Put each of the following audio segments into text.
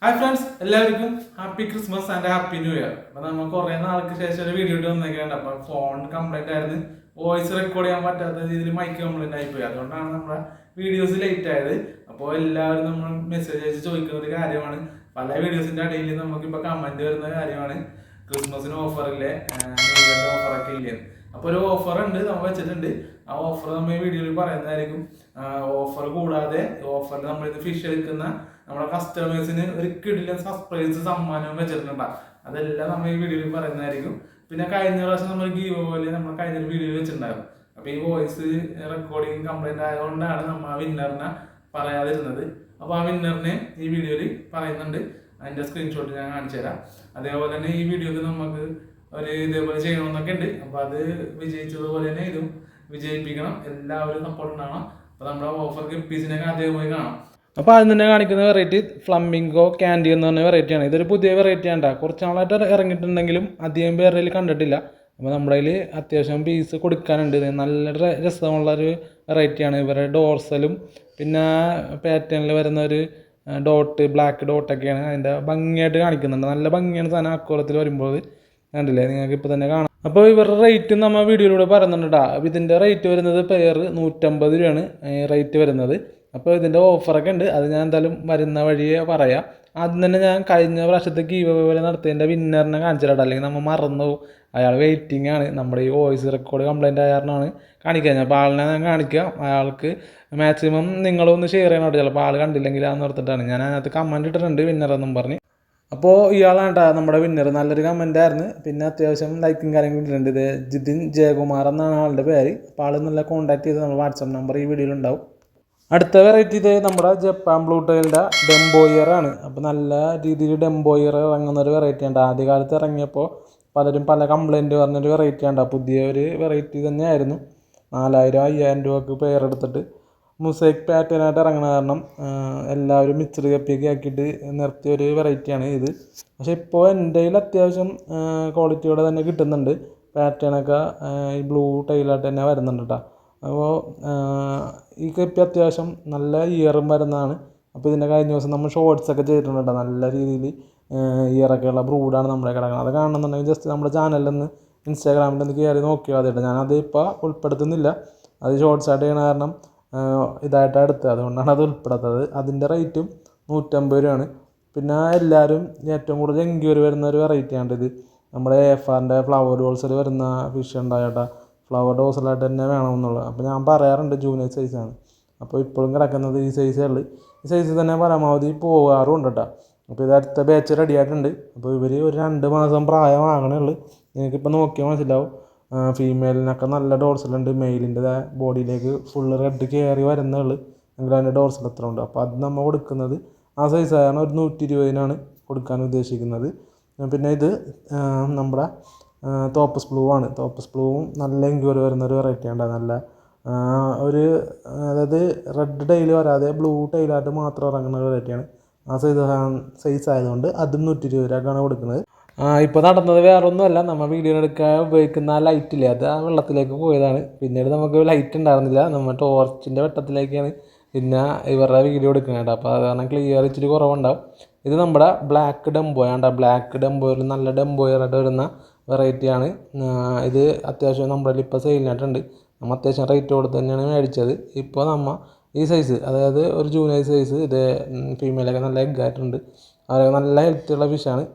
Hi friends, എല്ലാവർക്കും happy Christmas and happy new year. അപ്പൊ നമ്മൾ കുറെ നാൾക്ക് ശേഷം ഒരു വീഡിയോ ഇട്ട് വന്നേക്കാണ്. അപ്പൊ ഫോൺ കംപ്ലൈന്റ് ആയിരുന്നു, വോയിസ് റെക്കോർഡ് ചെയ്യാൻ പറ്റാത്ത രീതിയിൽ മൈക്ക് കംപ്ലൈന്റ് ആയിപ്പോയി. അതുകൊണ്ടാണ് നമ്മുടെ വീഡിയോസ് ലേറ്റ് ആയത്. അപ്പോൾ എല്ലാവരും നമ്മൾ മെസ്സേജ് അയച്ച് ചോദിക്കുന്ന ഒരു കാര്യമാണ്, പല വീഡിയോസിന്റെ ഇടയിൽ നമുക്കിപ്പോൾ കമന്റ് വരുന്ന കാര്യമാണ്, ക്രിസ്മസിന് ഓഫർ ഇല്ലേ, ന്യൂ ഇയറിന്റെ ഓഫറൊക്കെ ഇല്ലേ. അപ്പോൾ ഒരു ഓഫർ ഉണ്ട്, നമ്മൾ വെച്ചിട്ടുണ്ട്. ആ ഓഫർ നമ്മൾ ഈ വീഡിയോയിൽ പറയുന്നതായിരിക്കും. ഓഫർ കൂടാതെ ഓഫറിൽ നമ്മൾ ഇത് ഫിഷ് എടുക്കുന്ന നമ്മുടെ കസ്റ്റമേഴ്സിന് ഒരു കിടിലൻ സർപ്രൈസ് സമ്മാനം വെച്ചിട്ടുണ്ടാ. അതെല്ലാം നമ്മൾ ഈ വീഡിയോയിൽ പറയുന്നതായിരിക്കും. പിന്നെ കഴിഞ്ഞ പ്രാവശ്യം നമ്മൾ ഗീവ് പോലെ നമ്മൾ കഴിഞ്ഞ വീഡിയോയിൽ വെച്ചിട്ടുണ്ടായിരുന്നു. അപ്പൊ ഈ വോയിസ് റെക്കോർഡിങ് കംപ്ലൈന്റ് ആയതുകൊണ്ടാണ് നമ്മൾ ആ വിന്നറിനെ പറയാതിരുന്നത്. അപ്പൊ ആ വിന്നറിനെ ഈ വീഡിയോയിൽ പറയുന്നുണ്ട്. അതിന്റെ സ്ക്രീൻഷോട്ട് ഞാൻ കാണിച്ചു തരാം. അതേപോലെ തന്നെ ഈ വീഡിയോക്ക് നമുക്ക് ഒരു ഇതേപോലെ ചെയ്യണമെന്നൊക്കെ ഉണ്ട്. അപ്പൊ അത് വിജയിച്ചതുപോലെ തന്നെ ഇതും വിജയിപ്പിക്കണം. എല്ലാവരും സപ്പോർട്ട് ഉണ്ടാവണം. അപ്പൊ നമ്മുടെ ഓഫർ ഗപ്പീസിനൊക്കെ ആദ്യം പോയി കാണാം. അപ്പോൾ അതിന് തന്നെ കാണിക്കുന്ന വെറൈറ്റി ഫ്ലമിംഗോ ക്യാൻഡി എന്ന് പറഞ്ഞ വെറൈറ്റിയാണ്. ഇതൊരു പുതിയ വെറൈറ്റി ആണ്. കുറച്ച് നാളായിട്ട് ഇറങ്ങിയിട്ടുണ്ടെങ്കിലും അധികം പേരിൽ കണ്ടിട്ടില്ല. അപ്പോൾ നമ്മുടെ കയ്യിൽ അത്യാവശ്യം പീസ് കൊടുക്കാനുണ്ട്. നല്ല രസമുള്ളൊരു വെറൈറ്റിയാണ്. ഇവരുടെ ഡോർസലും പിന്നെ പാറ്റേണിൽ വരുന്ന ഒരു ഡോട്ട്, ബ്ലാക്ക് ഡോട്ടൊക്കെയാണ് അതിൻ്റെ ഭംഗിയായിട്ട് കാണിക്കുന്നുണ്ട്. നല്ല ഭംഗിയാണ് സാധനം അക്കോലത്തിൽ വരുമ്പോൾ. കണ്ടില്ലേ, നിങ്ങൾക്ക് ഇപ്പോൾ തന്നെ കാണാം. അപ്പോൾ ഇവരുടെ റേറ്റ് നമ്മൾ വീഡിയോയിലൂടെ പറയുന്നുണ്ട് കേട്ടോ. അപ്പോൾ ഇതിൻ്റെ റേറ്റ് വരുന്നത് പെയർ 150 രൂപയാണ് റേറ്റ് വരുന്നത്. അപ്പോൾ ഇതിൻ്റെ ഓഫറൊക്കെ ഉണ്ട്, അത് ഞാൻ എന്തായാലും വരുന്ന വഴിയെ പറയാം. ആദ്യം തന്നെ ഞാൻ കഴിഞ്ഞ പ്രാവശ്യത്തെ ഗീവ് പോലെ നടത്തിയതിൻ്റെ വിന്നറിനെ കാണിച്ചിട്ടാണ്, അല്ലെങ്കിൽ നമ്മൾ മറന്നു പോകും. അയാൾ വെയിറ്റിംഗ് ആണ്. നമ്മുടെ ഈ വോയിസ് റെക്കോർഡ് കംപ്ലൈൻറ്റ് ആയ കാരണമാണ് കാണിക്കാൻ. അപ്പോൾ ആളിനെ ഞാൻ കാണിക്കാം. അയാൾക്ക് മാക്സിമം നിങ്ങളൊന്ന് ഷെയർ ചെയ്യണം. ചിലപ്പോൾ ആൾ കണ്ടില്ലെങ്കിൽ അതെന്ന് ഓർത്തിട്ടാണ് ഞാൻ അതിനകത്ത് കമൻറ്റ് ഇട്ടിട്ടുണ്ട് വിന്നറെന്നും പറഞ്ഞ്. അപ്പോൾ ഇയാളാണ് നമ്മുടെ വിന്നർ. നല്ലൊരു കമൻ്റ് ആയിരുന്നു. പിന്നെ അത്യാവശ്യം ലൈക്കും കാര്യങ്ങളും ഇട്ടിട്ടുണ്ട്. ഇത് ജിതിൻ ജയകുമാർ എന്നാണ് ആളുടെ പേര്. അപ്പോൾ ആൾ നല്ല കോൺടാക്ട് ചെയ്ത് നമ്മൾ വാട്സപ്പ് നമ്പർ ഈ വീഡിയോയിലുണ്ടാവും. അടുത്ത വെറൈറ്റി ഇത് നമ്മുടെ ജപ്പാൻ ബ്ലൂ ടൈലിൻ്റെ ഡെംബോയർ ആണ്. അപ്പോൾ നല്ല രീതിയിൽ ഡെംബോയർ ഇറങ്ങുന്നൊരു വെറൈറ്റി ഉണ്ട്. ആദ്യകാലത്ത് ഇറങ്ങിയപ്പോൾ പലരും പല കംപ്ലൈൻറ്റ് പറഞ്ഞൊരു വെറൈറ്റി ഉണ്ട്. പുതിയൊരു വെറൈറ്റി തന്നെയായിരുന്നു. 4000-5000 രൂപക്ക് പേരെടുത്തിട്ട് മുസൈക്ക് പാറ്റേണായിട്ട് ഇറങ്ങുന്ന കാരണം എല്ലാവരും മിക്സഡ് കപ്പിയൊക്കെ ആക്കിയിട്ട് നിർത്തിയൊരു വെറൈറ്റിയാണ് ഇത്. പക്ഷേ ഇപ്പോൾ എൻ്റെ കയ്യിൽ അത്യാവശ്യം ക്വാളിറ്റിയോടെ തന്നെ കിട്ടുന്നുണ്ട്. പാറ്റേണൊക്കെ ഈ ബ്ലൂ ടൈലായിട്ട് തന്നെ വരുന്നുണ്ട് കേട്ടോ. അപ്പോൾ ഈ കപ്പി അത്യാവശ്യം നല്ല ഇയറും വരുന്നതാണ്. അപ്പോൾ ഇതിൻ്റെ കഴിഞ്ഞ ദിവസം നമ്മൾ ഷോർട്സൊക്കെ ചെയ്തിട്ടുണ്ട് കേട്ടോ. നല്ല രീതിയിൽ ഇയറൊക്കെ ഉള്ള ബ്രൂഡാണ് നമ്മുടെ കിടക്കുന്നത്. അത് കാണണമെന്നുണ്ടെങ്കിൽ ജസ്റ്റ് നമ്മുടെ ചാനലിൽ നിന്ന് ഇൻസ്റ്റാഗ്രാമിൽ ഒന്ന് കയറി നോക്കിയാൽ മതിയിട്ട്. ഞാനത് ഇപ്പോൾ ഉൾപ്പെടുത്തുന്നില്ല, അത് ഷോർട്സായിട്ട് ചെയ്യണ കാരണം ഇതായിട്ടാണ് എടുത്തത്, അതുകൊണ്ടാണ് അത് ഉൾപ്പെടുത്തത്. അതിൻ്റെ റേറ്റും 150 രൂപയാണ്. പിന്നെ എല്ലാവരും ഏറ്റവും കൂടുതൽ എൻക്വയറി വരുന്ന ഒരു വെറൈറ്റിയാണ് ഇത്. നമ്മുടെ എഫാറിൻ്റെ ഫ്ലവർ ഡോൾസിൽ വരുന്ന ഫിഷ് ഉണ്ടായിട്ടാ, ഫ്ലവർ ഡോസിലായിട്ട് തന്നെ വേണമെന്നുള്ളത്. അപ്പോൾ ഞാൻ പറയാറുണ്ട് ജൂനിയർ സൈസാണ്. അപ്പോൾ ഇപ്പോഴും കിടക്കുന്നത് ഈ സൈസേ ഉള്ളൂ. ഈ സൈസിൽ തന്നെ പരമാവധി പോകാറുണ്ട് കേട്ടോ. അപ്പോൾ ഇത് അടുത്ത ബാച്ച് റെഡി ആയിട്ടുണ്ട്. അപ്പോൾ ഇവർ ഒരു 2 മാസം പ്രായമാകണേ ഉള്ളൂ. നിങ്ങൾക്കിപ്പോൾ നോക്കിയാൽ മനസ്സിലാവും. ഫീമെയിലിനൊക്കെ നല്ല ഡോർസലുണ്ട്. മെയിലിൻ്റെ ബോഡിയിലേക്ക് ഫുള്ള് റെഡ് കയറി വരുന്നേ ഉള്ളൂ. എങ്കിലും അതിൻ്റെ ഡോർസൽ എത്ര ഉണ്ട്. അപ്പോൾ അത് നമ്മൾ കൊടുക്കുന്നത് ആ സൈസായാണ് ഒരു 120-നാണ് കൊടുക്കാൻ ഉദ്ദേശിക്കുന്നത്. പിന്നെ ഇത് നമ്മുടെ തോപ്പസ് ബ്ലൂ ആണ്. തോപ്പസ് ബ്ലൂവും നല്ല എൻക്വയറി വരുന്നൊരു വെറൈറ്റി ഉണ്ട്. നല്ല ഒരു അതായത് റെഡ് ടൈൽ വരാതെ ബ്ലൂ ടൈലായിട്ട് മാത്രം ഇറങ്ങുന്ന വെറൈറ്റിയാണ്. ആ സൈസ് ആയതുകൊണ്ട് അതും 120 രൂപക്കാണ് കൊടുക്കുന്നത്. ഇപ്പോൾ നടന്നത് വേറൊന്നുമല്ല, നമ്മൾ വീഡിയോ എടുക്കാൻ ഉപയോഗിക്കുന്ന ആ ലൈറ്റില്ലേ, അത് ആ വെള്ളത്തിലേക്ക് പോയതാണ്. പിന്നീട് നമുക്ക് ലൈറ്റ് ഉണ്ടായിരുന്നില്ല, നമ്മൾ ടോർച്ചിൻ്റെ വെട്ടത്തിലേക്കാണ് പിന്നെ ഇവരുടെ വീഡിയോ എടുക്കുന്നത്. അപ്പോൾ അത് കാരണം ക്ലിയർ ഇച്ചിരി കുറവുണ്ടാവും. ഇത് നമ്മുടെ ബ്ലാക്ക് ഡെംബോയാണ്. ബ്ലാക്ക് ഡെംബോയിൽ നല്ല ഡെംബോയറായിട്ട് വരുന്ന വെറൈറ്റിയാണ് ഇത്. അത്യാവശ്യം നമ്മുടെ ഇപ്പോൾ സെയിലിനായിട്ടുണ്ട്. നമ്മൾ അത്യാവശ്യം റേറ്റ് കൊടുത്ത് തന്നെയാണ് മേടിച്ചത്. ഇപ്പോൾ നമ്മൾ ഈ സൈസ്, അതായത് ഒരു ജൂനിയർ സൈസ്, ഇത് ഫീമെയിലൊക്കെ നല്ല എഗ്ഗായിട്ടുണ്ട്. അവരൊക്കെ നല്ല ഹെൽത്തിയുള്ള ഫിഷാണ്.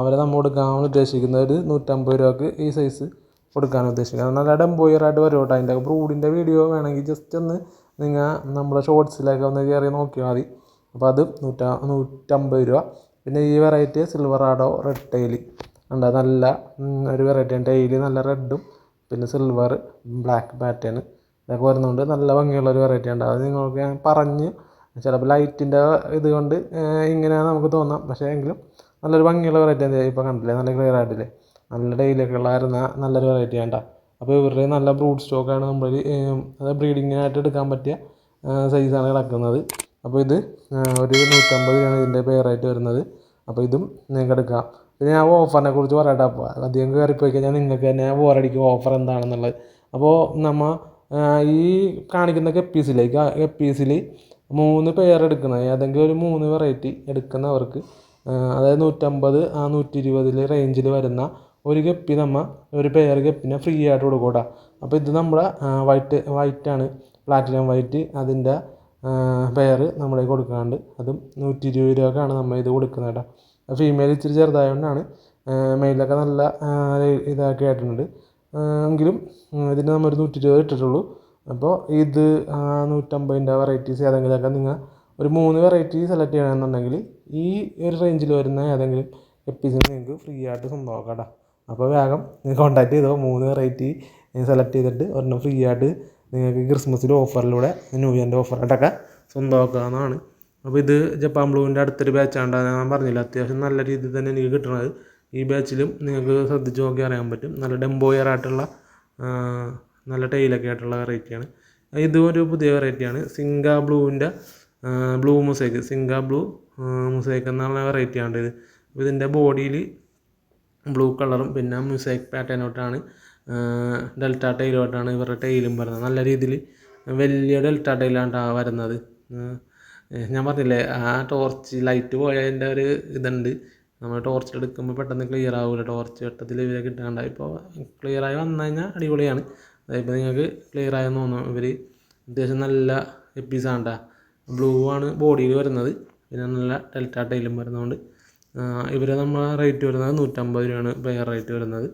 അവരെ നമ്മൾ കൊടുക്കാൻ ഉദ്ദേശിക്കുന്നത് ഒരു 150 രൂപക്ക് ഈ സൈസ് കൊടുക്കാൻ ഉദ്ദേശിക്കുന്നത്. നല്ല ഡെംബോയറായിട്ട് വരും കേട്ടോ. അതിൻ്റെ ബ്രൂഡിൻ്റെ വീഡിയോ വേണമെങ്കിൽ ജസ്റ്റ് ഒന്ന് നിങ്ങൾ നമ്മുടെ ഷോർട്സിലേക്ക് ഒന്ന് കയറി നോക്കിയാൽ മതി. അപ്പോൾ അത് 150 രൂപ. പിന്നെ ഈ വെറൈറ്റി സിൽവറാഡോ റെഡ് ടൈൽ ഉണ്ട്. നല്ല ഒരു വെറൈറ്റിയാണ്. ടൈല് നല്ല റെഡും പിന്നെ സിൽവർ ബ്ലാക്ക് പാറ്റേൺ ഇതൊക്കെ വരുന്നുണ്ട്. നല്ല ഭംഗിയുള്ളൊരു വെറൈറ്റി ഉണ്ട്. അത് നിങ്ങൾക്ക് ഞാൻ പറഞ്ഞ് ചിലപ്പോൾ ലൈറ്റിൻ്റെ ഇത് കൊണ്ട് ഇങ്ങനെയാണ് നമുക്ക് തോന്നാം. പക്ഷേ എങ്കിലും നല്ലൊരു ഭംഗിയുള്ള വെറൈറ്റി ആണ്. ഇപ്പോൾ കണ്ടില്ലേ, നല്ല ക്ലിയർ ആയിട്ടില്ലേ, നല്ല ഡെയിലൊക്കെ ഉള്ളായിരുന്ന നല്ലൊരു വെറൈറ്റി വേണ്ട. അപ്പോൾ ഇവരുടെ നല്ല ബ്രൂഡ് സ്റ്റോക്കാണ് നമ്മൾ അത് ബ്രീഡിങ്ങിനായിട്ട് എടുക്കാൻ പറ്റിയ സൈസാണ് കിടക്കുന്നത്. അപ്പോൾ ഇത് ഒരു 150 രൂപയാണ് ഇതിൻ്റെ പെയറായിട്ട് വരുന്നത്. അപ്പോൾ ഇതും നിങ്ങൾക്ക് എടുക്കാം. പിന്നെ ഞാൻ ഓഫറിനെ കുറിച്ച് പറയട്ടെ. അപ്പോൾ അധികം കയറിപ്പോയി കഴിഞ്ഞാൽ നിങ്ങൾക്ക് തന്നെ ബോറടിക്കും ഓഫർ എന്താണെന്നുള്ളത്. അപ്പോൾ നമ്മൾ ഈ കാണിക്കുന്ന ഗപ്പീസിൽ 3 പെയർ എടുക്കുന്നത്, ഏതെങ്കിലും ഒരു 3 വെറൈറ്റി എടുക്കുന്നവർക്ക് അതായത് 150 ആ 120 റേഞ്ചിൽ വരുന്ന ഒരു ഗപ്പി നമ്മൾ ഒരു പെയർ ഗപ്പിനെ ഫ്രീ ആയിട്ട് കൊടുക്കും കേട്ടോ. അപ്പോൾ ഇത് നമ്മുടെ വൈറ്റാണ്, പ്ലാറ്റിനം വൈറ്റ്. അതിൻ്റെ പെയർ നമ്മളെ കൊടുക്കാണ്ട് അതും 120 രൂപക്കാണ് നമ്മൾ ഇത് കൊടുക്കുന്നത് കേട്ടോ. ഫീമെയിൽ ഇച്ചിരി ചെറുതായതുകൊണ്ടാണ്, മെയിലൊക്കെ നല്ല ഇതാക്കി ആയിട്ടുണ്ട്. എങ്കിലും ഇതിന് നമ്മൾ ഒരു 120 ഇട്ടിട്ടുള്ളൂ. അപ്പോൾ ഇത് 150ൻ്റെ വെറൈറ്റീസ് ഏതെങ്കിലുമൊക്കെ നിങ്ങൾ ഒരു 3 വെറൈറ്റി സെലക്ട് ചെയ്യണമെന്നുണ്ടെങ്കിൽ ഈ ഒരു റേഞ്ചിൽ വരുന്ന ഏതെങ്കിലും എപ്പിസിന് നിങ്ങൾക്ക് ഫ്രീ ആയിട്ട് സ്വന്തമാക്കാം കേട്ടോ. അപ്പോൾ വേഗം കോൺടാക്ട് ചെയ്തോ. 3 വെറൈറ്റി സെലക്ട് ചെയ്തിട്ട് ഒരെണ്ണം ഫ്രീ ആയിട്ട് നിങ്ങൾക്ക് ക്രിസ്മസിൻ്റെ ഓഫറിലൂടെ ന്യൂ ഇയറിൻ്റെ ഓഫറായിട്ടൊക്കെ സ്വന്തമാക്കാവുന്നതാണ്. അപ്പോൾ ഇത് ജപ്പാൻ ബ്ലൂവിൻ്റെ അടുത്തൊരു ബാച്ചാണ്, ഞാൻ പറഞ്ഞില്ല, അത്യാവശ്യം നല്ല രീതിയിൽ തന്നെ എനിക്ക് കിട്ടുന്നത്. ഈ ബാച്ചിലും നിങ്ങൾക്ക് ശ്രദ്ധിച്ച് നോക്കി അറിയാൻ പറ്റും. നല്ല ഡെംബോയറായിട്ടുള്ള നല്ല ടൈലൊക്കെ ആയിട്ടുള്ള വെറൈറ്റിയാണ്. ഇതും ഒരു പുതിയ വെറൈറ്റിയാണ്, സിംഗാ ബ്ലൂവിൻ്റെ ബ്ലൂ മുസൈക്ക്. സിംഗാ ബ്ലൂ മുസൈക്ക് എന്നുള്ള വെറൈറ്റിയാണ് ഇത്. ഇതിൻ്റെ ബോഡിയിൽ ബ്ലൂ കളറും പിന്നെ മുസൈക്ക് പാറ്റേണോട്ടാണ്, ഡെൽറ്റ ടൈലോട്ടാണ് ഇവരുടെ ടൈലും വരുന്നത്. നല്ല രീതിയിൽ വലിയ ഡെൽറ്റ ടൈലാണ് വരുന്നത്. ഞാൻ പറഞ്ഞില്ലേ, ആ ടോർച്ച് ലൈറ്റ് പോയതിൻ്റെ ഒരു ഇതുണ്ട്. നമ്മൾ ടോർച്ച് എടുക്കുമ്പോൾ പെട്ടെന്ന് ക്ലിയർ ആവില്ല, ടോർച്ച് വെട്ടത്തിൽ ഇവരെ കിട്ടാണ്ട്. ഇപ്പോൾ ക്ലിയറായി വന്നു കഴിഞ്ഞാൽ അടിപൊളിയാണ്. അതായത് നിങ്ങൾക്ക് ക്ലിയറായി തോന്നും. ഇവർ അത്യാവശ്യം നല്ല എപ്പീസാണ്. ബ്ലൂ ആണ് ബോഡിയിൽ വരുന്നത്, പിന്നെ നല്ല ഡെൽറ്റ ടൈലും വരുന്നതുകൊണ്ട് ഇവരെ നമ്മൾ റേറ്റ് വരുന്നത് 150 രൂപയാണ് പെയർ റേറ്റ് വരുന്നത്.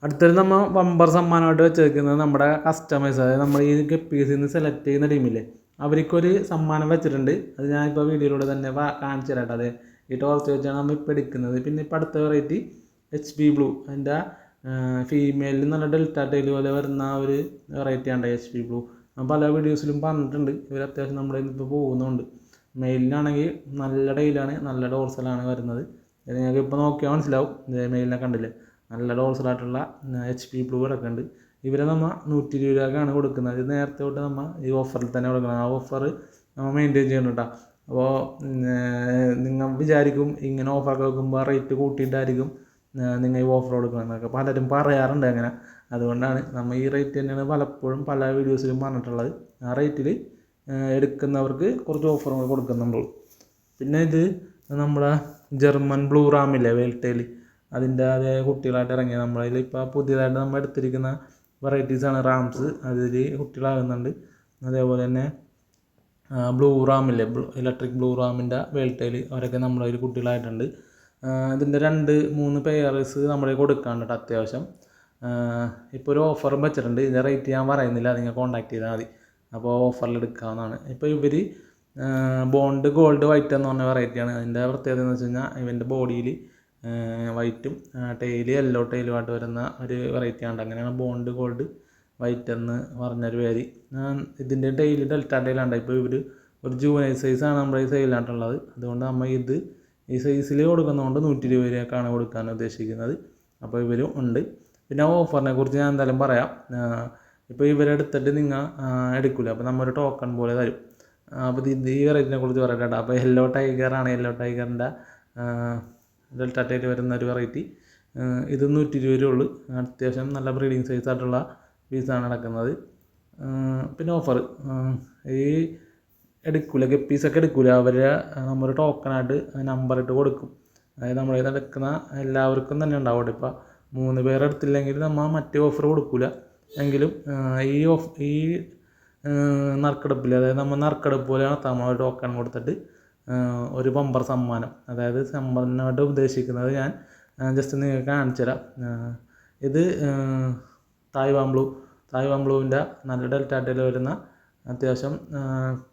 അടുത്തൊരു നമ്മൾ ബമ്പർ സമ്മാനമായിട്ട് വെച്ചേക്കുന്നത് നമ്മുടെ കസ്റ്റമേഴ്സ്, അതായത് നമ്മൾ ഈ ഗപ്പീസിൽ നിന്ന് സെലക്ട് ചെയ്യുന്ന ടീമില്ലേ, അവർക്കൊരു സമ്മാനം വെച്ചിട്ടുണ്ട്. അത് ഞാനിപ്പോൾ വീഡിയോയിലൂടെ തന്നെ കാണിച്ചു തരാം. അതെ, ഈ ടോർച്ച് വെച്ചാണ് നമ്മൾ ഇപ്പോൾ എടുക്കുന്നത്. പിന്നെ ഇപ്പോൾ അടുത്ത വെറൈറ്റി HP ബ്ലൂ, അതിൻ്റെ ഫീമെയിലിൽ നല്ല ഡെൽറ്റ ടൈൽ പോലെ വരുന്ന ഒരു വെറൈറ്റിയാണ് HP ബ്ലൂ. ഞാൻ പല വീഡിയോസിലും പറഞ്ഞിട്ടുണ്ട്. ഇവർ അത്യാവശ്യം നമ്മുടെ ഇപ്പോൾ പോകുന്നുണ്ട്. മെയിലിനാണെങ്കിൽ നല്ല ടൈലാണ്, നല്ല ഡോർസലാണ് വരുന്നത്. നിങ്ങൾക്ക് ഇപ്പോൾ നോക്കിയാൽ മനസ്സിലാവും, മെയിലിനെ കണ്ടില്ലേ, നല്ല ഡോർസലായിട്ടുള്ള HP ബ്ലൂ കിടക്കുന്നുണ്ട്. ഇവരെ നമ്മൾ 120 രൂപക്കാണ് കൊടുക്കുന്നത്. ഇത് നേരത്തെ തൊട്ട് നമ്മൾ ഈ ഓഫറിൽ തന്നെ കൊടുക്കണം. ആ ഓഫർ നമ്മൾ മെയിൻറ്റെയിൻ ചെയ്യണം കേട്ടോ. അപ്പോൾ നിങ്ങൾ വിചാരിക്കും ഇങ്ങനെ ഓഫറൊക്കെ വെക്കുമ്പോൾ റേറ്റ് കൂട്ടിയിട്ടായിരിക്കും നിങ്ങൾ ഈ ഓഫർ കൊടുക്കണമെന്നൊക്കെ പലരും പറയാറുണ്ട് അങ്ങനെ. അതുകൊണ്ടാണ് നമ്മൾ ഈ റേറ്റ് തന്നെയാണ് പലപ്പോഴും പല വീഡിയോസിലും പറഞ്ഞിട്ടുള്ളത്. ആ റേറ്റിൽ എടുക്കുന്നവർക്ക് കുറച്ച് ഓഫറുകൾ കൊടുക്കുന്നുള്ളൂ. പിന്നെ ഇത് നമ്മുടെ ജർമ്മൻ ബ്ലൂ റാമില്ലേ, വേൽട്ടയിൽ, അതിൻ്റെ അതേ കുട്ടികളായിട്ട് ഇറങ്ങിയ നമ്മളതിൽ ഇപ്പോൾ പുതിയതായിട്ട് നമ്മൾ എടുത്തിരിക്കുന്ന വെറൈറ്റീസാണ് റാംസ്. അതിൽ കുട്ടികളാകുന്നുണ്ട്. അതേപോലെ തന്നെ ബ്ലൂ റാമില്ലേ, ഇലക്ട്രിക് ബ്ലൂ റാമിൻ്റെ വേൽട്ടയിൽ, അവരൊക്കെ നമ്മളതിൽ കുട്ടികളായിട്ടുണ്ട്. ഇതിൻ്റെ 2-3 പെയർസ് നമ്മൾ കൊടുക്കാനുണ്ട് അത്യാവശ്യം. ഇപ്പോൾ ഒരു ഓഫറും വെച്ചിട്ടുണ്ട്. ഇതിൻ്റെ റേറ്റ് ഞാൻ പറയുന്നില്ല, നിങ്ങൾ കോൺടാക്ട് ചെയ്താൽ മതി. അപ്പോൾ ഓഫറിൽ എടുക്കാവുന്നതാണ്. ഇപ്പോൾ ഇവർ ബോണ്ട് ഗോൾഡ് വൈറ്റ് എന്ന് പറഞ്ഞ വെറൈറ്റിയാണ്. അതിൻ്റെ പ്രത്യേകത എന്ന് വെച്ച് കഴിഞ്ഞാൽ ഇവൻ്റെ ബോഡിയിൽ വൈറ്റും ടെയിൽ യെല്ലോ ടൈലുമായിട്ട് വരുന്ന ഒരു വെറൈറ്റിയാണ്. അങ്ങനെയാണ് ബോണ്ട് ഗോൾഡ് വൈറ്റ് എന്ന് പറഞ്ഞൊരു പേര്. ഇതിൻ്റെ ടൈൽ ഡെൽറ്റ ടൈലാണ്. ഇപ്പോൾ ഇവർ ഒരു ജൂനൈൽ സൈസാണ് നമ്മുടെ ഈ സെയിലായിട്ടുള്ളത്. അതുകൊണ്ട് നമ്മൾ ഇത് ഈ സൈസിൽ കൊടുക്കുന്നതുകൊണ്ട് 120 രൂപയ്ക്കാണ് കൊടുക്കാൻ ഉദ്ദേശിക്കുന്നത്. അപ്പോൾ ഇവരും ഉണ്ട്. പിന്നെ ഓഫറിനെ കുറിച്ച് ഞാൻ എന്തായാലും പറയാം. ഇപ്പോൾ ഇവരെടുത്തിട്ട് നിങ്ങൾ എടുക്കില്ല, അപ്പോൾ നമ്മൊരു ടോക്കൺ പോലെ തരും. അപ്പോൾ ഇത് ഈ വെറൈറ്റിനെ കുറിച്ച് പറയട്ടെ. അപ്പോൾ യെല്ലോ ടൈഗറാണ്, യെല്ലോ ടൈഗറിൻ്റെ ഡെൽറ്റ ടൈൽ വരുന്ന ഒരു വെറൈറ്റി. ഇത് 120 രൂപയുള്ളൂ. അത്യാവശ്യം നല്ല ബ്രീഡിങ് സൈസായിട്ടുള്ള പീസാണ് നടക്കുന്നത്. പിന്നെ ഓഫർ ഈ എടുക്കില്ല, ഗപ്പീസൊക്കെ എടുക്കില്ല, അവരെ നമ്മൾ ടോക്കണായിട്ട് നമ്പർ ഇട്ട് കൊടുക്കും. അതായത് നമ്മളിത് എടുക്കുന്ന എല്ലാവർക്കും തന്നെ ഉണ്ടാവും. ഇപ്പോൾ 3 പേർ എടുത്തില്ലെങ്കിൽ നമ്മൾ മറ്റേ ഓഫർ കൊടുക്കില്ല. എങ്കിലും ഈ നറുക്കെടുപ്പിൽ, അതായത് നമ്മൾ നറുക്കെടുപ്പ് പോലെ നടത്താം. ഒരു ടോക്കൺ കൊടുത്തിട്ട് ഒരു ബമ്പർ സമ്മാനം, അതായത് സമ്മാനമായിട്ട് ഉദ്ദേശിക്കുന്നത് ഞാൻ ജസ്റ്റ് നിങ്ങൾക്ക് കാണിച്ചു തരാം. ഇത് തായ്വാൻ ബ്ലൂവിൻ്റെ നല്ല ഡെൽറ്റ ടൈൽ വരുന്ന അത്യാവശ്യം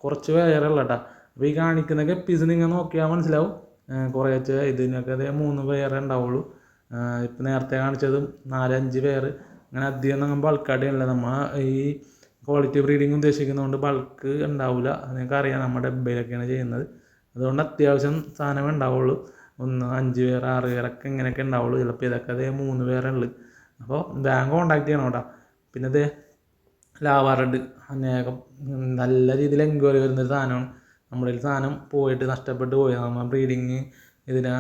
കുറച്ച് പേരുള്ള കേട്ടോ. അപ്പോൾ ഈ കാണിക്കുന്ന ഗപ്പീസ് നിങ്ങൾ നോക്കിയാൽ മനസ്സിലാവും. കുറേച്ച് ഇതിനൊക്കെ 3 പേരേ ഉണ്ടാവുള്ളൂ. ഇപ്പോൾ നേരത്തെ കാണിച്ചതും 4-5 പേര്. അങ്ങനെ അധികം നമ്മൾ ബൾക്കായിട്ടല്ല. നമ്മൾ ഈ ക്വാളിറ്റി ബ്രീഡിങ് ഉദ്ദേശിക്കുന്നതുകൊണ്ട് ബൾക്ക് ഉണ്ടാവില്ല. നിങ്ങൾക്കറിയാം, നമ്മുടെ ഡബ്ബയിലൊക്കെയാണ് ചെയ്യുന്നത്. അതുകൊണ്ട് അത്യാവശ്യം സാധനമേ ഉണ്ടാവുള്ളൂ. 5 പേർ 6 പേരൊക്കെ ഇങ്ങനെയൊക്കെ ഉണ്ടാവുള്ളൂ. ചിലപ്പോൾ ഇതൊക്കെ 3 പേരേ ഉള്ളൂ. അപ്പോൾ ബാങ്ക് കോൺടാക്ട് ചെയ്യണം കേട്ടോ. പിന്നെ ഇത് ലാവാ റെഡ്, അനേകം നല്ല രീതിയിൽ എൻക്വയറി വരുന്നൊരു സാധനമാണ്. നമ്മുടെ സാധനം പോയിട്ട് നഷ്ടപ്പെട്ട് പോയി. നമ്മൾ ബ്രീഡിങ് ഇതിനെ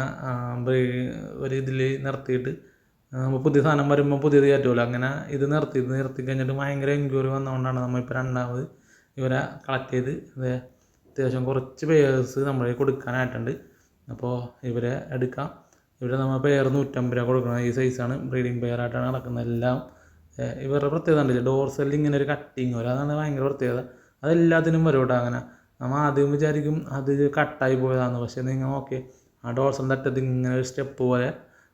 ഒരു ഇതിൽ നിർത്തിയിട്ട് പുതിയ സാധനം വരുമ്പോൾ പുതിയത് കയറ്റുമല്ലോ, അങ്ങനെ ഇത് നിർത്തി കഴിഞ്ഞിട്ട് ഭയങ്കര എൻക്വയറി വന്നതുകൊണ്ടാണ് നമ്മൾ ഇപ്പോൾ രണ്ടാമത് ഇവരെ കളക്ട് ചെയ്ത് അത്യാവശ്യം കുറച്ച് പേഴ്സ് നമ്മൾ കൊടുക്കാനായിട്ടുണ്ട്. അപ്പോൾ ഇവരെ എടുക്കാം. ഇവരെ നമ്മൾ പെയർ 150 രൂപ കൊടുക്കണം. ഈ സൈസാണ് ബ്രീഡിങ് പെയറായിട്ടാണ് നടക്കുന്നത് എല്ലാം. ഇവരുടെ പ്രത്യേകത ഉണ്ടല്ലോ, ഡോർസലിൽ ഇങ്ങനെ ഒരു കട്ടിങ് വരും, അതാണ് ഭയങ്കര പ്രത്യേകത. അതെല്ലാത്തിനും വരും കേട്ടോ. അങ്ങനെ നമ്മൾ ആദ്യം വിചാരിക്കും അത് കട്ടായി പോയതാണ്, പക്ഷേ നിങ്ങൾ നോക്കി ആ ഡോർസലിൻ്റെ അറ്റത്ത് ഇങ്ങനെ ഒരു സ്റ്റെപ്പ് പോലെ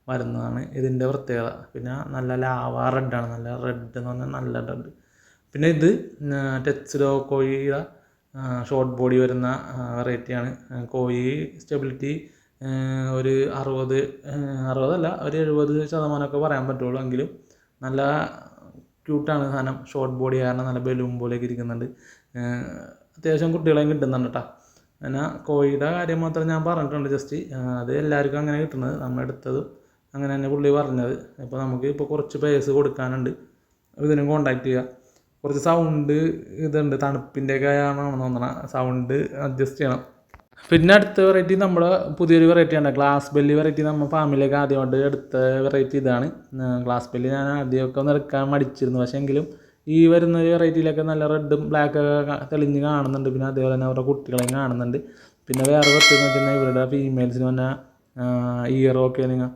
വരുന്നതാണ് ഇതിൻ്റെ പ്രത്യേകത. പിന്നെ നല്ല ലാവ റെഡാണ്, നല്ല റെഡ് എന്ന് പറഞ്ഞാൽ നല്ല റെഡ്. പിന്നെ ഇത് ടെറ്റ്സിലോ കോഴിയുടെ ഷോർട്ട് ബോഡി വരുന്ന വെറൈറ്റിയാണ്. കോഴി സ്റ്റെബിലിറ്റി ഒരു 60 ഒരു 70% പറയാൻ പറ്റുള്ളൂ. എങ്കിലും നല്ല ക്യൂട്ടാണ് സാധനം. ഷോർട്ട് ബോഡി കാരണം നല്ല ബലൂൺ പോലെയൊക്കെ ഇരിക്കുന്നുണ്ട്. അത്യാവശ്യം കുട്ടികളെയും കിട്ടുന്നുണ്ട് കേട്ടോ. പിന്നെ കോഴിയുടെ കാര്യം മാത്രം ഞാൻ പറഞ്ഞിട്ടുണ്ട് ജസ്റ്റ്. അത് എല്ലാവർക്കും അങ്ങനെ കിട്ടുന്നത്, നമ്മൾ എടുത്തതും അങ്ങനെ തന്നെ പുള്ളി പറഞ്ഞത്. ഇപ്പോൾ നമുക്ക് ഇപ്പോൾ കുറച്ച് പേഴ്സ് കൊടുക്കാനുണ്ട്, ഇതിനും കോണ്ടാക്ട് ചെയ്യുക. കുറച്ച് സൗണ്ട് ഇതുണ്ട്, തണുപ്പിൻ്റെയൊക്കെ ആണെന്ന് തോന്നണം, സൗണ്ട് അഡ്ജസ്റ്റ് ചെയ്യണം. പിന്നെ അടുത്ത വെറൈറ്റി നമ്മുടെ പുതിയൊരു വെറൈറ്റിയാണ് ഗ്ലാസ് ബെല്ലി വെറൈറ്റി. നമ്മൾ ഫാമിലേക്ക് ആദ്യമായിട്ട് എടുത്ത വെറൈറ്റി ഇതാണ്. ഗ്ലാസ് ബെല്ലി ഞാൻ ആദ്യമൊക്കെ ഒന്ന് എടുക്കാൻ മടിച്ചിരുന്നു, പക്ഷേ എങ്കിലും ഈ വരുന്ന വെറൈറ്റിയിലൊക്കെ നല്ല റെഡും ബ്ലാക്കൊക്കെ തെളിഞ്ഞ് കാണുന്നുണ്ട്. പിന്നെ അതേപോലെ തന്നെ അവരുടെ കുട്ടികളെയും കാണുന്നുണ്ട്. പിന്നെ വേറെ പ്രത്യേകത വെച്ചാൽ ഇവരുടെ ഫീമെയിൽസിന് പറഞ്ഞ ഇയറൊക്കെ നിങ്ങൾ